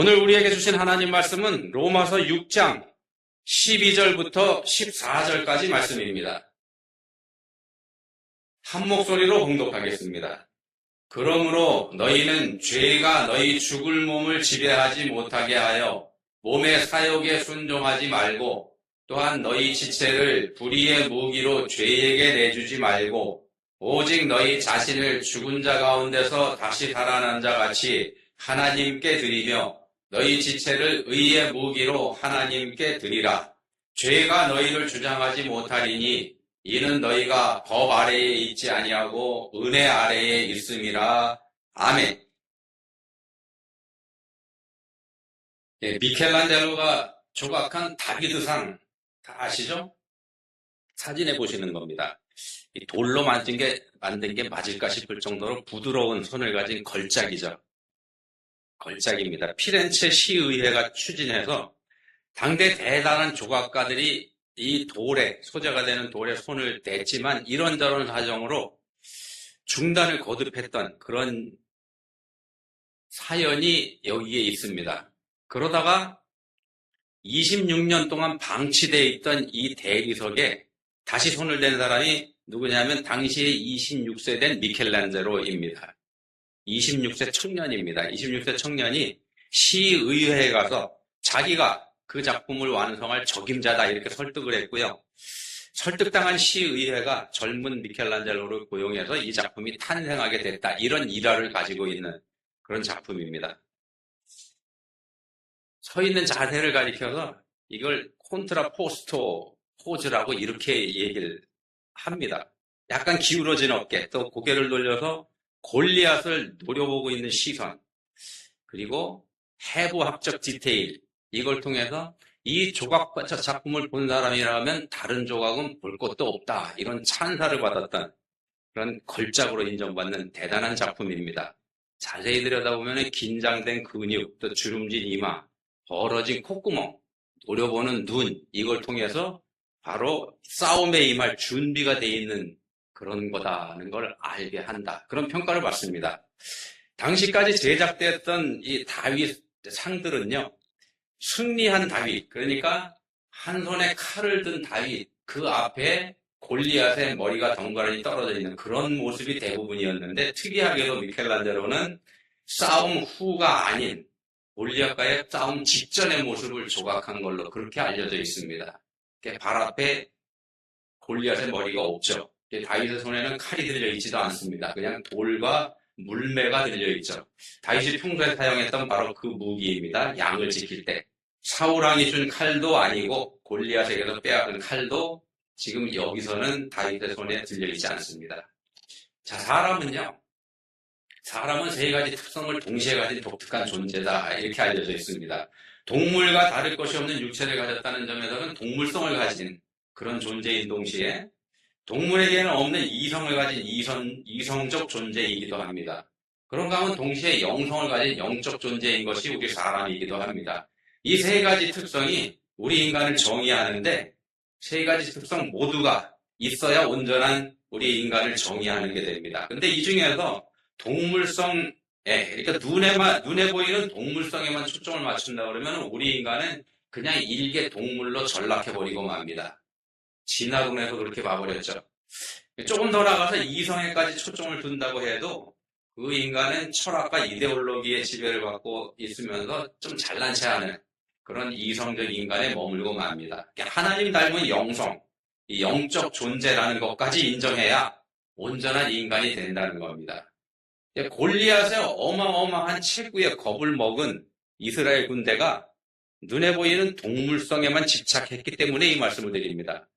오늘 우리에게 주신 하나님 말씀은 로마서 6장 12절부터 14절까지 말씀입니다. 한 목소리로 봉독하겠습니다. 그러므로 너희는 죄가 너희 죽을 몸을 지배하지 못하게 하여 몸의 사욕에 순종하지 말고 또한 너희 지체를 불의의 무기로 죄에게 내주지 말고 오직 너희 자신을 죽은 자 가운데서 다시 살아난 자 같이 하나님께 드리며 너희 지체를 의의 무기로 하나님께 드리라. 죄가 너희를 주장하지 못하리니 이는 너희가 법 아래에 있지 아니하고 은혜 아래에 있음이라. 아멘. 미켈란젤로가 조각한 다비드상 다 아시죠? 사진에 보시는 겁니다. 이 돌로 만든 게 맞을까 싶을 정도로 부드러운 손을 가진 걸작이죠. 걸작입니다. 피렌체 시의회가 추진해서 당대 대단한 조각가들이 이 돌에, 소재가 되는 돌에 손을 댔지만 이런저런 사정으로 중단을 거듭했던 그런 사연이 여기에 있습니다. 그러다가 26년 동안 방치되어 있던 이 대리석에 다시 손을 댄 사람이 누구냐면 당시에 26세 된 미켈란젤로입니다. 26세 청년입니다. 26세 청년이 시의회에 가서 자기가 그 작품을 완성할 적임자다 이렇게 설득을 했고요. 설득당한 시의회가 젊은 미켈란젤로를 고용해서 이 작품이 탄생하게 됐다. 이런 일화를 가지고 있는 그런 작품입니다. 서 있는 자세를 가리켜서 이걸 콘트라포스토 포즈라고 이렇게 얘기를 합니다. 약간 기울어진 어깨, 또 고개를 돌려서 골리앗을 노려보고 있는 시선, 그리고 해부학적 디테일, 이걸 통해서 이 작품을 본 사람이라면 다른 조각은 볼 것도 없다. 이런 찬사를 받았던 그런 걸작으로 인정받는 대단한 작품입니다. 자세히 들여다보면 긴장된 근육, 또 주름진 이마, 벌어진 콧구멍, 노려보는 눈, 이걸 통해서 바로 싸움에 임할 준비가 되어 있는 그런 거다는 걸 알게 한다. 그런 평가를 받습니다. 당시까지 제작됐던 이 다윗 상들은요, 승리한 다윗, 그러니까 한 손에 칼을 든 다윗, 그 앞에 골리앗의 머리가 덩그러니 떨어져 있는 그런 모습이 대부분이었는데, 특이하게도 미켈란젤로는 싸움 후가 아닌 골리앗과의 싸움 직전의 모습을 조각한 걸로 그렇게 알려져 있습니다. 발 앞에 골리앗의 머리가 없죠. 다윗의 손에는 칼이 들려있지도 않습니다. 그냥 돌과 물매가 들려있죠. 다윗이 평소에 사용했던 바로 그 무기입니다. 양을 지킬 때. 사울왕이 준 칼도 아니고 골리앗에게서 빼앗은 칼도 지금 여기서는 다윗의 손에 들려있지 않습니다. 자, 사람은 세 가지 특성을 동시에 가진 독특한 존재다. 이렇게 알려져 있습니다. 동물과 다를 것이 없는 육체를 가졌다는 점에서는 동물성을 가진 그런 존재인 동시에 동물에게는 없는 이성을 가진 이성적 존재이기도 합니다. 그런가 하면 동시에 영성을 가진 영적 존재인 것이 우리 사람이기도 합니다. 이 세 가지 특성이 우리 인간을 정의하는데 세 가지 특성 모두가 있어야 온전한 우리 인간을 정의하는 게 됩니다. 근데 이 중에서 동물성에, 그러니까 눈에 보이는 동물성에만 초점을 맞춘다 그러면 우리 인간은 그냥 일개 동물로 전락해버리고 맙니다. 진화론에서 그렇게 봐버렸죠. 조금 더 나가서 이성에까지 초점을 둔다고 해도 그 인간은 철학과 이데올로기의 지배를 받고 있으면서 좀 잘난 체하는 그런 이성적 인간에 머물고 맙니다. 하나님 닮은 영성, 이 영적 존재라는 것까지 인정해야 온전한 인간이 된다는 겁니다. 골리앗의 어마어마한 체구에 겁을 먹은 이스라엘 군대가 눈에 보이는 동물성에만 집착했기 때문에 이 말씀을 드립니다.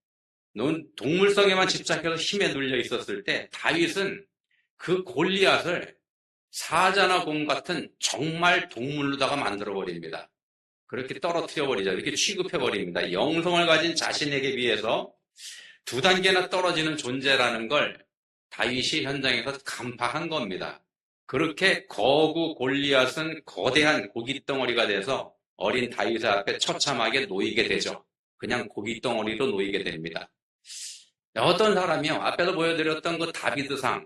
동물성에만 집착해서 힘에 눌려 있었을 때 다윗은 그 골리앗을 사자나 곰 같은 정말 동물로다가 만들어버립니다. 그렇게 떨어뜨려버리죠. 이렇게 취급해버립니다. 영성을 가진 자신에게 비해서 두 단계나 떨어지는 존재라는 걸 다윗이 현장에서 간파한 겁니다. 그렇게 거구 골리앗은 거대한 고깃덩어리가 돼서 어린 다윗 앞에 처참하게 놓이게 되죠. 그냥 고깃덩어리로 놓이게 됩니다. 어떤 사람이요, 앞에서 보여드렸던 그 다비드상,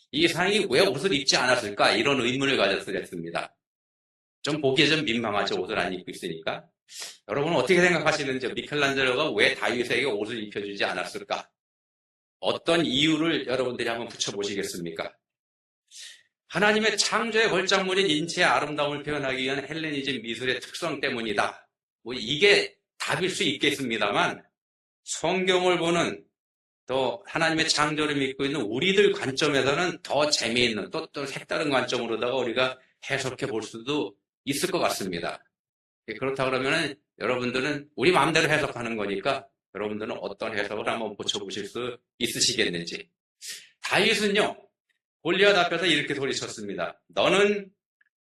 이 상이 왜 옷을 입지 않았을까? 이런 의문을 가졌습니다. 좀 보기에 좀 민망하죠. 옷을 안 입고 있으니까. 여러분은 어떻게 생각하시는지, 미켈란젤로가 왜 다윗에게 옷을 입혀주지 않았을까? 어떤 이유를 여러분들이 한번 붙여보시겠습니까? 하나님의 창조의 걸작물인 인체의 아름다움을 표현하기 위한 헬레니즘 미술의 특성 때문이다. 뭐 이게 답일 수 있겠습니다만, 성경을 보는 또 하나님의 창조를 믿고 있는 우리들 관점에서는 더 재미있는 또 색다른 관점으로다가 우리가 해석해 볼 수도 있을 것 같습니다. 그렇다 그러면은 여러분들은 우리 마음대로 해석하는 거니까 여러분들은 어떤 해석을 한번 붙여보실 수 있으시겠는지. 다윗은요, 골리앗 앞에서 이렇게 소리쳤습니다. 너는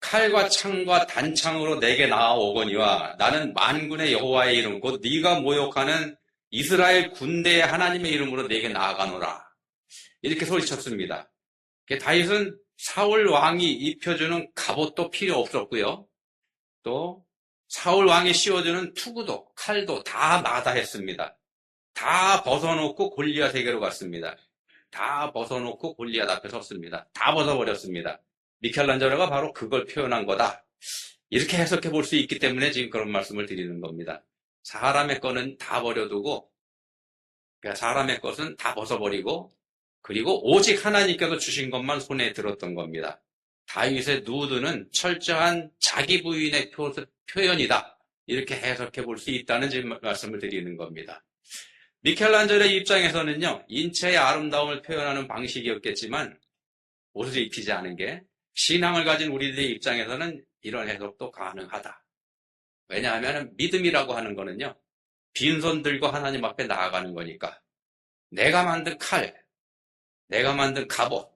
칼과 창과 단창으로 내게 나아오거니와 나는 만군의 여호와의 이름 곧 네가 모욕하는 이스라엘 군대의 하나님의 이름으로 내게 나아가노라. 이렇게 소리쳤습니다. 다윗은 사울 왕이 입혀주는 갑옷도 필요 없었고요. 또 사울 왕이 씌워주는 투구도 칼도 다 마다했습니다. 다 벗어놓고 골리앗에게로 갔습니다. 다 벗어놓고 골리앗 앞에 섰습니다. 다 벗어버렸습니다. 미켈란젤로가 바로 그걸 표현한 거다. 이렇게 해석해 볼 수 있기 때문에 지금 그런 말씀을 드리는 겁니다. 사람의 거는 다 버려두고, 그러니까 사람의 것은 다 벗어버리고, 그리고 오직 하나님께서 주신 것만 손에 들었던 겁니다. 다윗의 누드는 철저한 자기 부인의 표현이다. 이렇게 해석해 볼 수 있다는 지금 말씀을 드리는 겁니다. 미켈란젤로의 입장에서는요, 인체의 아름다움을 표현하는 방식이었겠지만, 옷을 입히지 않은 게, 신앙을 가진 우리들의 입장에서는 이런 해석도 가능하다. 왜냐하면 믿음이라고 하는 거는요, 빈손 들고 하나님 앞에 나아가는 거니까. 내가 만든 칼, 내가 만든 갑옷,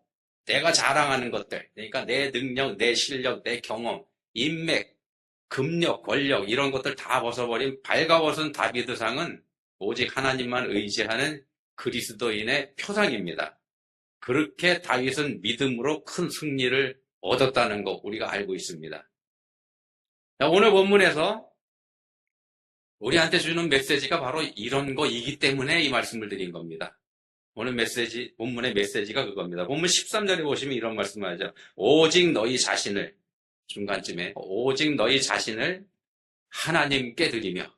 내가 자랑하는 것들, 그러니까 내 능력, 내 실력, 내 경험, 인맥, 금력, 권력 이런 것들 다 벗어버린 발가벗은 다비드상은 오직 하나님만 의지하는 그리스도인의 표상입니다. 그렇게 다윗은 믿음으로 큰 승리를 얻었다는 거 우리가 알고 있습니다. 오늘 본문에서 우리한테 주는 메시지가 바로 이런 거이기 때문에 이 말씀을 드린 겁니다. 오늘 메시지, 본문의 메시지가 그겁니다. 본문 13절에 보시면 이런 말씀을 하죠. 오직 너희 자신을, 중간쯤에, 오직 너희 자신을 하나님께 드리며,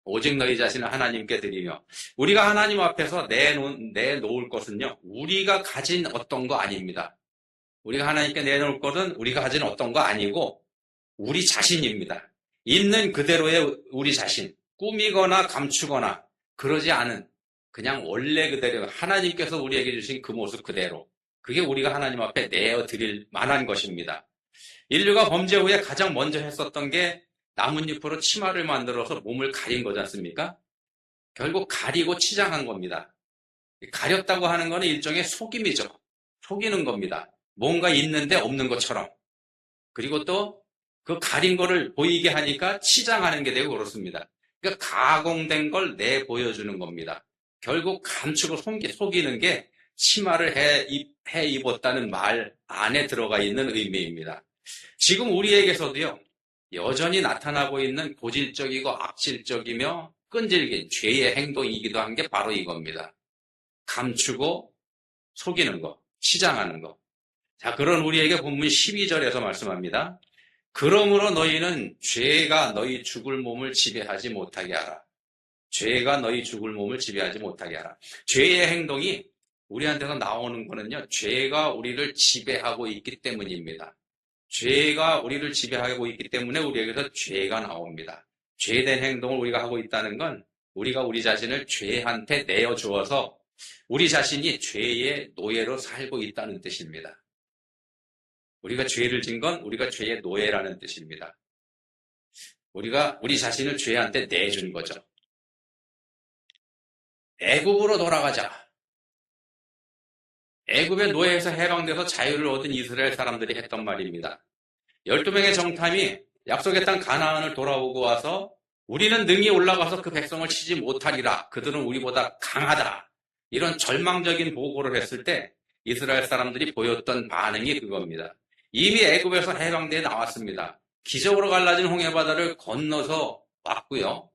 오직 너희 자신을 하나님께 드리며, 우리가 하나님 앞에서 내놓을 것은요, 우리가 가진 어떤 거 아닙니다. 우리가 하나님께 내놓을 것은 우리가 가진 어떤 거 아니고, 우리 자신입니다. 있는 그대로의 우리 자신, 꾸미거나 감추거나 그러지 않은 그냥 원래 그대로 하나님께서 우리에게 주신 그 모습 그대로, 그게 우리가 하나님 앞에 내어드릴 만한 것입니다. 인류가 범죄 후에 가장 먼저 했었던 게 나뭇잎으로 치마를 만들어서 몸을 가린 거지 않습니까? 결국 가리고 치장한 겁니다. 가렸다고 하는 거는 일종의 속임이죠. 속이는 겁니다. 뭔가 있는데 없는 것처럼. 그리고 또 그 가린 거를 보이게 하니까 치장하는 게 되고 그렇습니다. 그러니까 가공된 걸 내보여주는 겁니다. 결국 감추고 속이는 게 치마를 해 입었다는 말 안에 들어가 있는 의미입니다. 지금 우리에게서도요, 여전히 나타나고 있는 고질적이고 악질적이며 끈질긴 죄의 행동이기도 한 게 바로 이겁니다. 감추고 속이는 거, 치장하는 거. 자, 그런 우리에게 본문 12절에서 말씀합니다. 그러므로 너희는 죄가 너희 죽을 몸을 지배하지 못하게 하라. 죄가 너희 죽을 몸을 지배하지 못하게 하라. 죄의 행동이 우리한테서 나오는 거는요, 죄가 우리를 지배하고 있기 때문입니다. 죄가 우리를 지배하고 있기 때문에 우리에게서 죄가 나옵니다. 죄된 행동을 우리가 하고 있다는 건 우리가 우리 자신을 죄한테 내어주어서 우리 자신이 죄의 노예로 살고 있다는 뜻입니다. 우리가 죄를 진 건 우리가 죄의 노예라는 뜻입니다. 우리가 우리 자신을 죄한테 내준 거죠. 애굽으로 돌아가자. 애굽의 노예에서 해방돼서 자유를 얻은 이스라엘 사람들이 했던 말입니다. 12명의 정탐이 약속의 땅 가나안을 돌아오고 와서 우리는 능히 올라가서 그 백성을 치지 못하리라. 그들은 우리보다 강하다. 이런 절망적인 보고를 했을 때 이스라엘 사람들이 보였던 반응이 그겁니다. 이미 애굽에서 해방돼 나왔습니다. 기적으로 갈라진 홍해바다를 건너서 왔고요.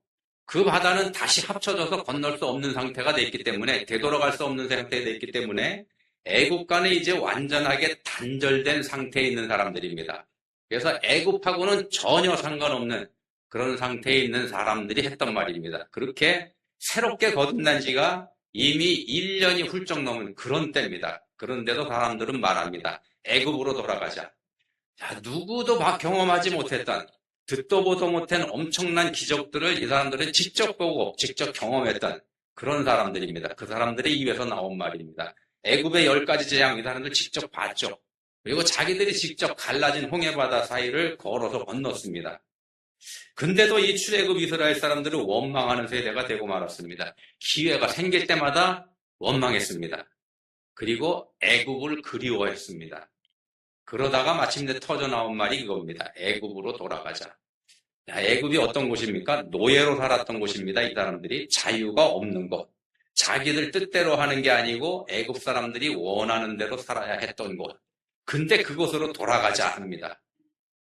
그 바다는 다시 합쳐져서 건널 수 없는 상태가 됐기 때문에, 되돌아갈 수 없는 상태가 됐기 때문에 애국과는 이제 완전하게 단절된 상태에 있는 사람들입니다. 그래서 애굽하고는 전혀 상관없는 그런 상태에 있는 사람들이 했던 말입니다. 그렇게 새롭게 거듭난 지가 이미 1년이 훌쩍 넘은 그런 때입니다. 그런데도 사람들은 말합니다. 애굽으로 돌아가자. 자, 누구도 경험하지 못했던, 듣도 보도 못한 엄청난 기적들을 이 사람들은 직접 보고 직접 경험했던 그런 사람들입니다. 그 사람들의 입에서 나온 말입니다. 애굽의 10가지 재앙 이 사람들 직접 봤죠. 그리고 자기들이 직접 갈라진 홍해바다 사이를 걸어서 건넜습니다. 근데도 이 출애굽 이스라엘 사람들은 원망하는 세대가 되고 말았습니다. 기회가 생길 때마다 원망했습니다. 그리고 애굽을 그리워했습니다. 그러다가 마침내 터져 나온 말이 그겁니다. 애굽으로 돌아가자. 야, 애굽이 어떤 곳입니까? 노예로 살았던 곳입니다. 이 사람들이 자유가 없는 곳. 자기들 뜻대로 하는 게 아니고 애굽 사람들이 원하는 대로 살아야 했던 곳. 근데 그곳으로 돌아가자 합니다.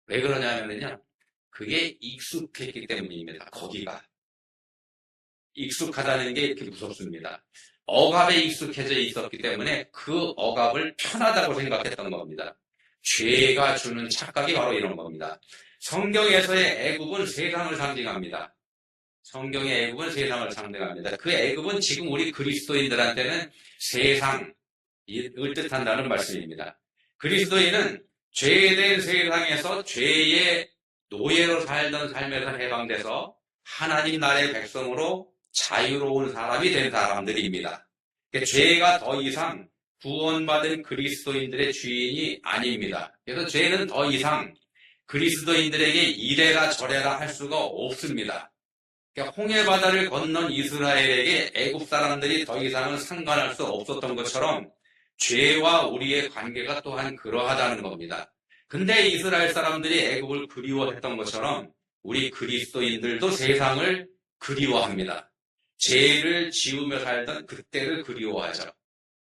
왜 그러냐면요. 그게 익숙했기 때문입니다. 거기가. 익숙하다는 게 이렇게 무섭습니다. 억압에 익숙해져 있었기 때문에 그 억압을 편하다고 생각했던 겁니다. 죄가 주는 착각이 바로 이런 겁니다. 성경에서의 애굽은 세상을 상징합니다. 성경의 애굽은 세상을 상징합니다. 그 애굽은 지금 우리 그리스도인들한테는 세상을 뜻한다는 말씀입니다. 그리스도인은 죄된 세상에서 죄의 노예로 살던 삶에서 해방돼서 하나님 나라의 백성으로 자유로운 사람이 된 사람들입니다. 그러니까 죄가 더 이상 구원받은 그리스도인들의 주인이 아닙니다. 그래서 죄는 더 이상 그리스도인들에게 이래라 저래라 할 수가 없습니다. 그러니까 홍해바다를 건넌 이스라엘에게 애굽 사람들이 더 이상은 상관할 수 없었던 것처럼 죄와 우리의 관계가 또한 그러하다는 겁니다. 근데 이스라엘 사람들이 애굽을 그리워했던 것처럼 우리 그리스도인들도 세상을 그리워합니다. 죄를 지으며 살던 그때를 그리워하죠.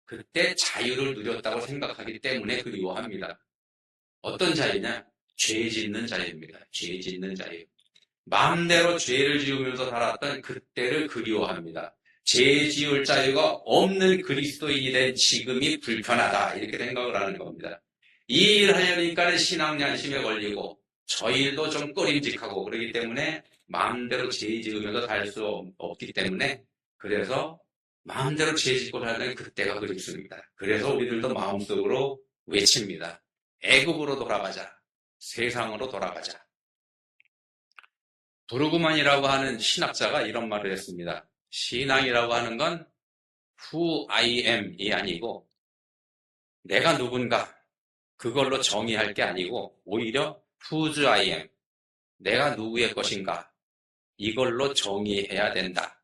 그때 자유를 누렸다고 생각하기 때문에 그리워합니다. 어떤 자유냐? 죄 짓는 자유입니다. 죄 짓는 자유. 마음대로 죄를 지으면서 살았던 그때를 그리워합니다. 죄 지을 자유가 없는 그리스도인이 된 지금이 불편하다. 이렇게 생각을 하는 겁니다. 이 일 하려니까는 신앙양심에 걸리고 저 일도 좀 꺼림직하고 그러기 때문에 마음대로 죄 지으면서 살 수 없기 때문에 그래서 마음대로 죄 짓고 살던 그때가 그립습니다. 그래서 우리들도 마음속으로 외칩니다. 애굽으로 돌아가자. 세상으로 돌아가자. 브루그만이라고 하는 신학자가 이런 말을 했습니다. 신앙이라고 하는 건 who I am이 아니고 내가 누군가 그걸로 정의할 게 아니고 오히려 whose I am 내가 누구의 것인가 이걸로 정의해야 된다.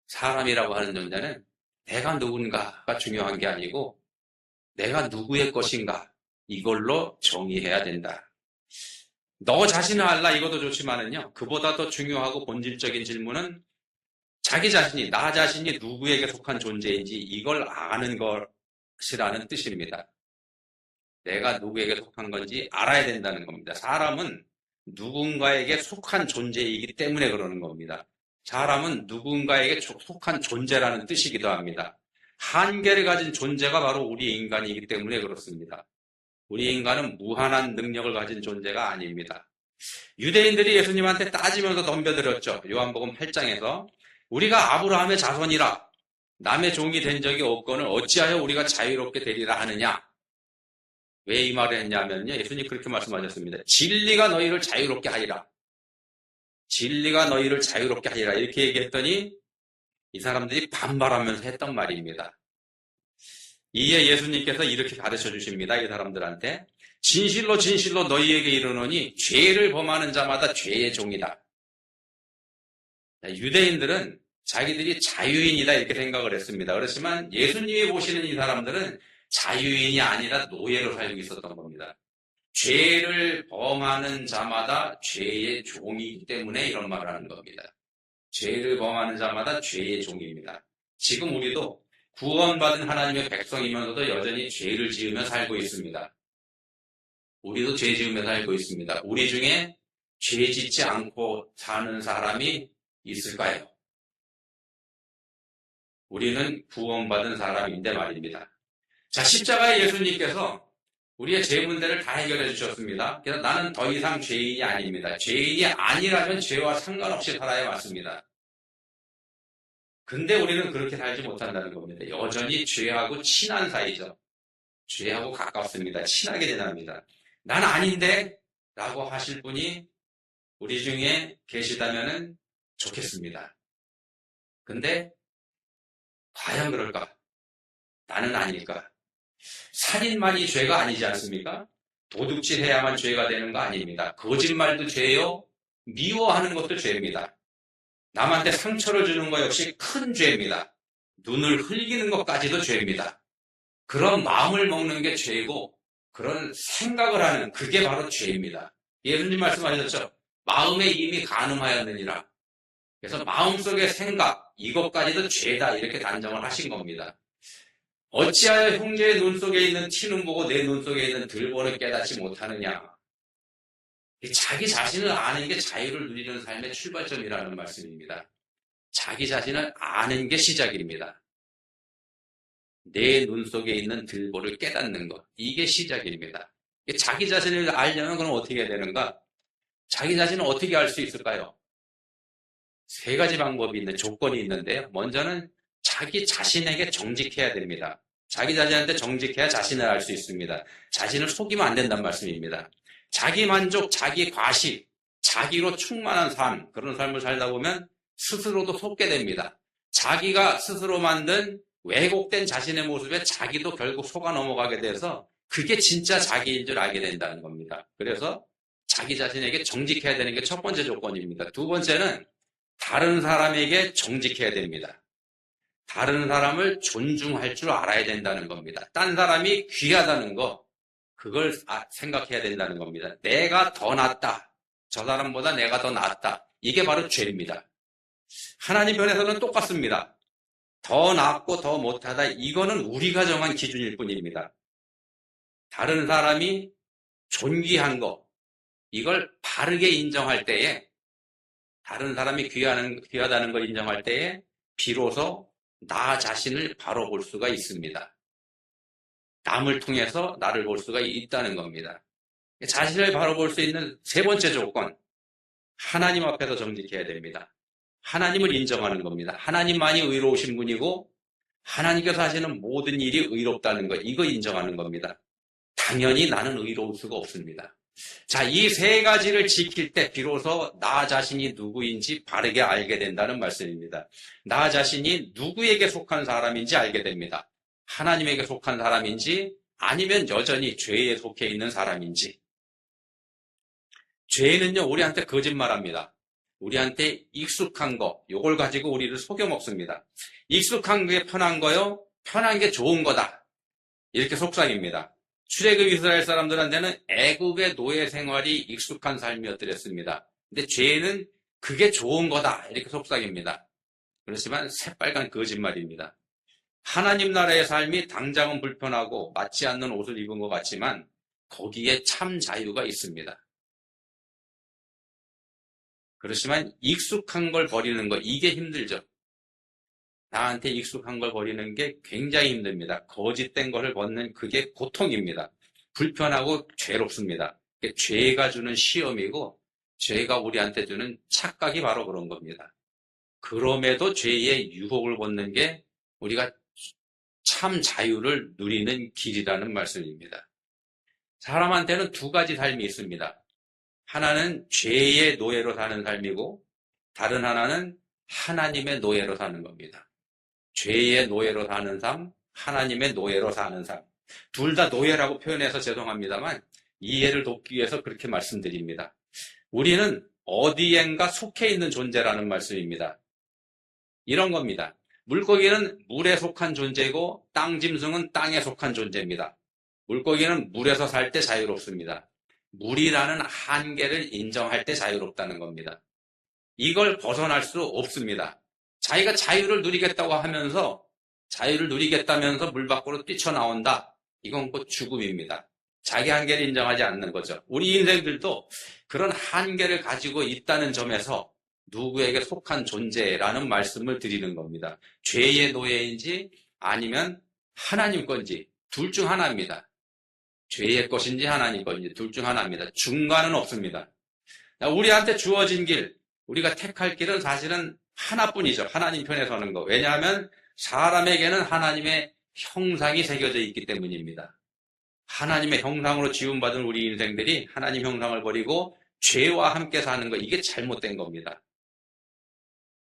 사람이라고 하는 존재는 내가 누군가가 중요한 게 아니고 내가 누구의 것인가 이걸로 정의해야 된다. 너 자신을 알라 이것도 좋지만은요. 그보다 더 중요하고 본질적인 질문은 자기 자신이 나 자신이 누구에게 속한 존재인지 이걸 아는 것이라는 뜻입니다. 내가 누구에게 속한 건지 알아야 된다는 겁니다. 사람은 누군가에게 속한 존재이기 때문에 그러는 겁니다. 사람은 누군가에게 속한 존재라는 뜻이기도 합니다. 한계를 가진 존재가 바로 우리 인간이기 때문에 그렇습니다. 우리 인간은 무한한 능력을 가진 존재가 아닙니다. 유대인들이 예수님한테 따지면서 덤벼들었죠. 요한복음 8장에서 우리가 아브라함의 자손이라 남의 종이 된 적이 없거늘 어찌하여 우리가 자유롭게 되리라 하느냐. 왜 이 말을 했냐면요. 예수님 그렇게 말씀하셨습니다. 진리가 너희를 자유롭게 하리라. 진리가 너희를 자유롭게 하리라. 이렇게 얘기했더니 이 사람들이 반발하면서 했던 말입니다. 이에 예수님께서 이렇게 가르쳐 주십니다. 이 사람들한테 진실로 진실로 너희에게 이르노니 죄를 범하는 자마다 죄의 종이다. 유대인들은 자기들이 자유인이다 이렇게 생각을 했습니다. 그렇지만 예수님이 보시는 이 사람들은 자유인이 아니라 노예로 살고 있었던 겁니다. 죄를 범하는 자마다 죄의 종이기 때문에 이런 말을 하는 겁니다. 죄를 범하는 자마다 죄의 종입니다. 지금 우리도 구원받은 하나님의 백성이면서도 여전히 죄를 지으며 살고 있습니다. 우리도 죄 지으며 살고 있습니다. 우리 중에 죄 짓지 않고 사는 사람이 있을까요? 우리는 구원받은 사람인데 말입니다. 자, 십자가에 예수님께서 우리의 죄 문제를 다 해결해 주셨습니다. 그래서 나는 더 이상 죄인이 아닙니다. 죄인이 아니라면 죄와 상관없이 살아야 맞습니다. 근데 우리는 그렇게 살지 못한다는 겁니다. 여전히 죄하고 친한 사이죠. 죄하고 가깝습니다. 친하게 지납니다. 난 아닌데 라고 하실 분이 우리 중에 계시다면 좋겠습니다. 근데 과연 그럴까? 나는 아닐까? 살인만이 죄가 아니지 않습니까? 도둑질 해야만 죄가 되는 거 아닙니다. 거짓말도 죄요. 미워하는 것도 죄입니다. 남한테 상처를 주는 것 역시 큰 죄입니다. 눈을 흘기는 것까지도 죄입니다. 그런 마음을 먹는 게 죄고 그런 생각을 하는 그게 바로 죄입니다. 예수님 말씀하셨죠. 마음에 이미 간음하였느니라. 그래서 마음속의 생각 이것까지도 죄다 이렇게 단정을 하신 겁니다. 어찌하여 형제의 눈 속에 있는 티는 보고 내 눈 속에 있는 들보를 깨닫지 못하느냐. 자기 자신을 아는 게 자유를 누리는 삶의 출발점이라는 말씀입니다. 자기 자신을 아는 게 시작입니다. 내 눈 속에 있는 들보를 깨닫는 것, 이게 시작입니다. 자기 자신을 알려면 그럼 어떻게 해야 되는가? 자기 자신을 어떻게 알 수 있을까요? 세 가지 방법이 있는 조건이 있는데요. 먼저는 자기 자신에게 정직해야 됩니다. 자기 자신한테 정직해야 자신을 알 수 있습니다. 자신을 속이면 안 된다는 말씀입니다. 자기 만족, 자기 과시, 자기로 충만한 삶, 그런 삶을 살다 보면 스스로도 속게 됩니다. 자기가 스스로 만든 왜곡된 자신의 모습에 자기도 결국 속아 넘어가게 돼서 그게 진짜 자기인 줄 알게 된다는 겁니다. 그래서 자기 자신에게 정직해야 되는 게 첫 번째 조건입니다. 두 번째는 다른 사람에게 정직해야 됩니다. 다른 사람을 존중할 줄 알아야 된다는 겁니다. 딴 사람이 귀하다는 거, 그걸 생각해야 된다는 겁니다. 내가 더 낫다. 저 사람보다 내가 더 낫다. 이게 바로 죄입니다. 하나님 편에서는 똑같습니다. 더 낫고 더 못하다. 이거는 우리가 정한 기준일 뿐입니다. 다른 사람이 존귀한 거, 이걸 바르게 인정할 때에, 다른 사람이 귀하다는 걸 인정할 때에 비로소 나 자신을 바로 볼 수가 있습니다. 남을 통해서 나를 볼 수가 있다는 겁니다. 자신을 바로 볼 수 있는 세 번째 조건, 하나님 앞에서 정직해야 됩니다. 하나님을 인정하는 겁니다. 하나님만이 의로우신 분이고 하나님께서 하시는 모든 일이 의롭다는 것, 이거 인정하는 겁니다. 당연히 나는 의로울 수가 없습니다. 자, 이 세 가지를 지킬 때 비로소 나 자신이 누구인지 바르게 알게 된다는 말씀입니다. 나 자신이 누구에게 속한 사람인지 알게 됩니다. 하나님에게 속한 사람인지 아니면 여전히 죄에 속해 있는 사람인지. 죄는요, 우리한테 거짓말합니다. 우리한테 익숙한 거, 요걸 가지고 우리를 속여 먹습니다. 익숙한 게 편한 거요, 편한 게 좋은 거다. 이렇게 속삭입니다. 출애굽 이스라엘 사람들한테는 애굽의 노예 생활이 익숙한 삶이었더랬습니다. 근데 죄는 그게 좋은 거다. 이렇게 속삭입니다. 그렇지만 새빨간 거짓말입니다. 하나님 나라의 삶이 당장은 불편하고 맞지 않는 옷을 입은 것 같지만 거기에 참 자유가 있습니다. 그렇지만 익숙한 걸 버리는 거, 이게 힘들죠. 나한테 익숙한 걸 버리는 게 굉장히 힘듭니다. 거짓된 것을 벗는 그게 고통입니다. 불편하고 괴롭습니다. 죄가 주는 시험이고 죄가 우리한테 주는 착각이 바로 그런 겁니다. 그럼에도 죄의 유혹을 벗는 게 우리가 참 자유를 누리는 길이라는 말씀입니다. 사람한테는 두 가지 삶이 있습니다. 하나는 죄의 노예로 사는 삶이고 다른 하나는 하나님의 노예로 사는 겁니다. 죄의 노예로 사는 삶, 하나님의 노예로 사는 삶. 둘 다 노예라고 표현해서 죄송합니다만 이해를 돕기 위해서 그렇게 말씀드립니다. 우리는 어디엔가 속해 있는 존재라는 말씀입니다. 이런 겁니다. 물고기는 물에 속한 존재고 땅짐승은 땅에 속한 존재입니다. 물고기는 물에서 살 때 자유롭습니다. 물이라는 한계를 인정할 때 자유롭다는 겁니다. 이걸 벗어날 수 없습니다. 자기가 자유를 누리겠다고 하면서 자유를 누리겠다면서 물 밖으로 뛰쳐나온다. 이건 곧 죽음입니다. 자기 한계를 인정하지 않는 거죠. 우리 인생들도 그런 한계를 가지고 있다는 점에서 누구에게 속한 존재라는 말씀을 드리는 겁니다. 죄의 노예인지 아니면 하나님 건지 둘 중 하나입니다. 죄의 것인지 하나님 것인지 둘 중 하나입니다. 중간은 없습니다. 우리한테 주어진 길, 우리가 택할 길은 사실은 하나뿐이죠. 하나님 편에 서는 거. 왜냐하면 사람에게는 하나님의 형상이 새겨져 있기 때문입니다. 하나님의 형상으로 지음받은 우리 인생들이 하나님 형상을 버리고 죄와 함께 사는 거, 이게 잘못된 겁니다.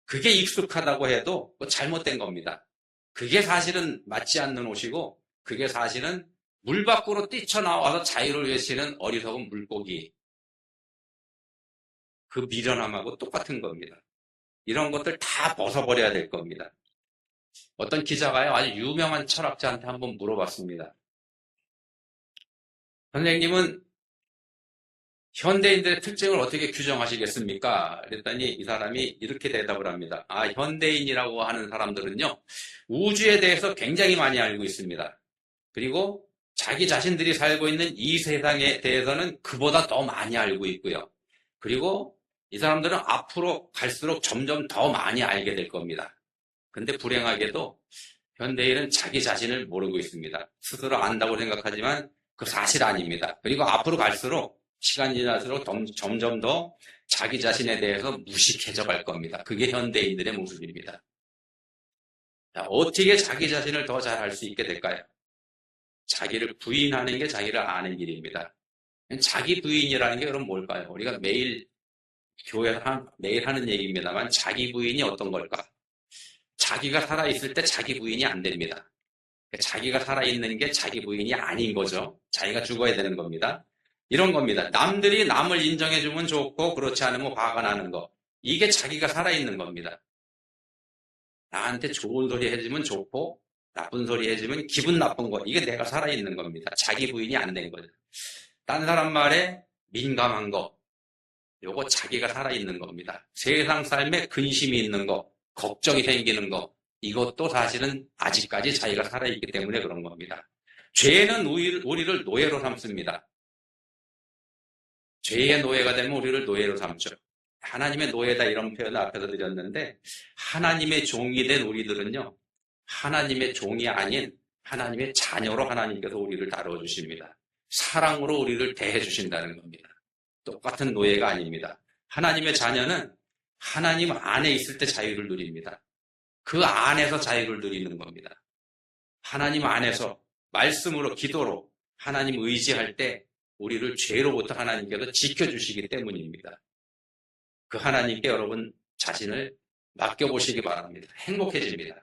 그게 익숙하다고 해도 잘못된 겁니다. 그게 사실은 맞지 않는 옷이고, 그게 사실은 물 밖으로 뛰쳐나와서 자유를 외치는 어리석은 물고기, 그 미련함하고 똑같은 겁니다. 이런 것들 다 벗어버려야 될 겁니다. 어떤 기자가요, 아주 유명한 철학자한테 한번 물어봤습니다. 선생님은 현대인들의 특징을 어떻게 규정하시겠습니까? 그랬더니 이 사람이 이렇게 대답을 합니다. 현대인이라고 하는 사람들은요, 우주에 대해서 굉장히 많이 알고 있습니다. 그리고 자기 자신들이 살고 있는 이 세상에 대해서는 그보다 더 많이 알고 있고요. 그리고 이 사람들은 앞으로 갈수록 점점 더 많이 알게 될 겁니다. 근데 불행하게도 현대인은 자기 자신을 모르고 있습니다. 스스로 안다고 생각하지만 그 사실 아닙니다. 그리고 앞으로 갈수록 시간이 지날수록 점점 더 자기 자신에 대해서 무식해져 갈 겁니다. 그게 현대인들의 모습입니다. 자, 어떻게 자기 자신을 더 잘 알 수 있게 될까요? 자기를 부인하는 게 자기를 아는 길입니다. 자기 부인이라는 게 그럼 뭘까요? 우리가 매일 교회에서 매일 하는 얘기입니다만, 자기 부인이 어떤 걸까? 자기가 살아있을 때 자기 부인이 안 됩니다. 자기가 살아있는 게 자기 부인이 아닌 거죠. 자기가 죽어야 되는 겁니다. 이런 겁니다. 남들이 남을 인정해주면 좋고 그렇지 않으면 화가 나는 거. 이게 자기가 살아있는 겁니다. 나한테 좋은 소리 해주면 좋고 나쁜 소리 해주면 기분 나쁜 거. 이게 내가 살아있는 겁니다. 자기 부인이 안 된 거죠. 딴 사람 말에 민감한 거. 요거 자기가 살아있는 겁니다. 세상 삶에 근심이 있는 거, 걱정이 생기는 거. 이것도 사실은 아직까지 자기가 살아있기 때문에 그런 겁니다. 죄는 우리를 노예로 삼습니다. 죄의 노예가 되면 우리를 노예로 삼죠. 하나님의 노예다 이런 표현을 앞에서 드렸는데, 하나님의 종이 된 우리들은요, 하나님의 종이 아닌 하나님의 자녀로 하나님께서 우리를 다뤄주십니다. 사랑으로 우리를 대해주신다는 겁니다. 똑같은 노예가 아닙니다. 하나님의 자녀는 하나님 안에 있을 때 자유를 누립니다. 그 안에서 자유를 누리는 겁니다. 하나님 안에서 말씀으로, 기도로 하나님 의지할 때 우리를 죄로부터 하나님께서 지켜주시기 때문입니다. 그 하나님께 여러분 자신을 맡겨보시기 바랍니다. 행복해집니다.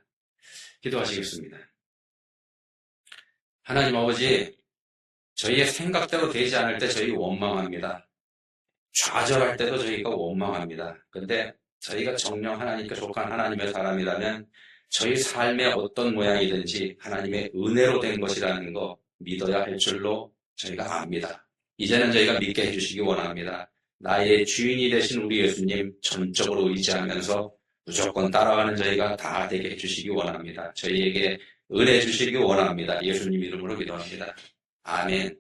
기도하시겠습니다. 하나님 아버지, 저희의 생각대로 되지 않을 때 저희 원망합니다. 좌절할 때도 저희가 원망합니다. 근데 저희가 정녕 하나님께 속한 하나님의 사람이라면 저희 삶의 어떤 모양이든지 하나님의 은혜로 된 것이라는 거 믿어야 할 줄로 저희가 압니다. 이제는 저희가 믿게 해주시기 원합니다. 나의 주인이 되신 우리 예수님 전적으로 의지하면서 무조건 따라가는 저희가 다 되게 해주시기 원합니다. 저희에게 은혜 주시기 원합니다. 예수님 이름으로 기도합니다. 아멘.